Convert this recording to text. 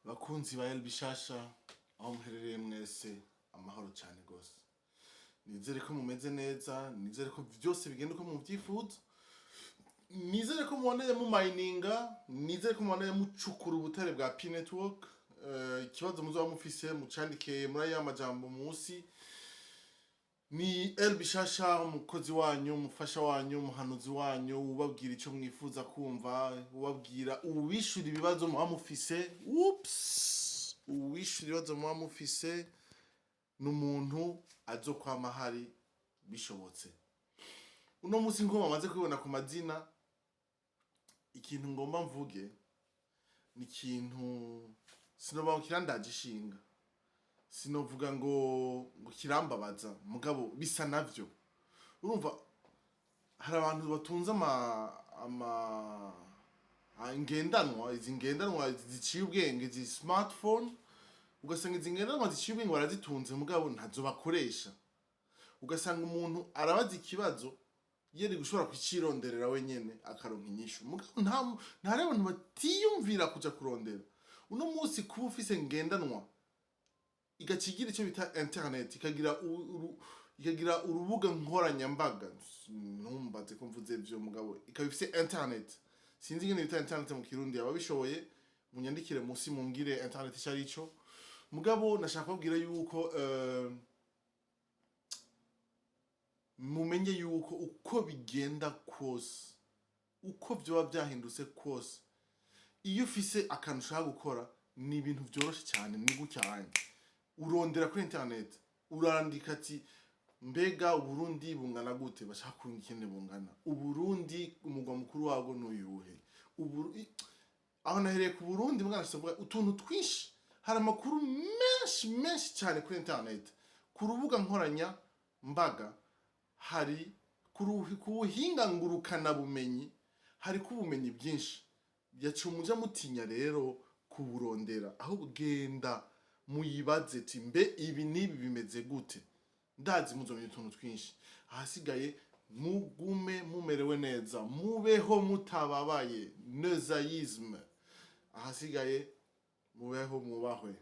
Bakunzi ba El Bishasha aho muherereye mwese amahoro cyane gose. Nizere ko mumeze neza, nizere ko byose bigenda uko muvyifuza. Nizere ko muboneye mu mininga, nizere ko muboneye mucukura ubutare bwa P Network. Ikibazo muzoba mufise mucandike muri aya majambo munsi. Ni El Bishasha umukozi wanyu, umufasha wanyu, umuhanuzi wanyu, ubabwira ico mwifuza kumva, ubabwira ubishura ibibazo muba mufise. Uwishura ibibazo muba mufise n'umuntu azokwama hari bishobotse. Uno musi nko bamaze kubibona ku mazina, ikintu ngomba mvuge ni ikintu sinoba kirandaje ishinga. Sinovuga ngo kirambabaza mugabo bisa navyo. Urumva hari abantu batunze ngendanwa, izi ngendanwa ziciye ubwenge, izi smartphone, ugasanga izi ngendanwa ziciye ubwenge barazitunze mugabo ntazo bakoresha. Ugasanga umuntu arabaza ikibazo yeri gushobora kucironderera wenyene akaronka inyishu. Mugabo ntari abantu batiyumvira kuja kurondera. Uno musi kuba ufise ngendanwa igacigira icyo bita internet, ikagira urubuga nkoranyambaga, ntumbaze ko mvuze ivyo mugabo, ikabifise internet. Sinzi ingene bita internet mu Kirundi, ababishoboye munyandikire musi mumbwire internet ico arico. Mugabo nashaka kubwira yuko mumenye yuko uko bigenda kose, uko vyoba vyahindutse kose, iyo ufise akantu ushaka gukora ni ibintu vyoroshe cyane, ni gucyanye. Urondera kuri internet, urandika ati mbega Uburundi bungana gute, bashaka kurunga ikene bungana. Uburundi umugwa mukuru wago n'uyuhe. Aho nahereye ku Burundi mwana savuga utuntu twinshi, hari amakuru menshi cyane kuri internet. Ku rubuga nkoranya mbaga hari kubuhinga ngurukana bumenyi, hari kubumenyi bwinshi. Yacumuja mutinya rero kuburondera, aho bugenda muyibaze ati mbe ibi nibi bimeze gute. Ndazi muzomenya utuntu twinshi. Ahasigaye mugume mumerewe neza, mubeho mutababaye, nezayisme. Ahasigaye mubeho mubahwe.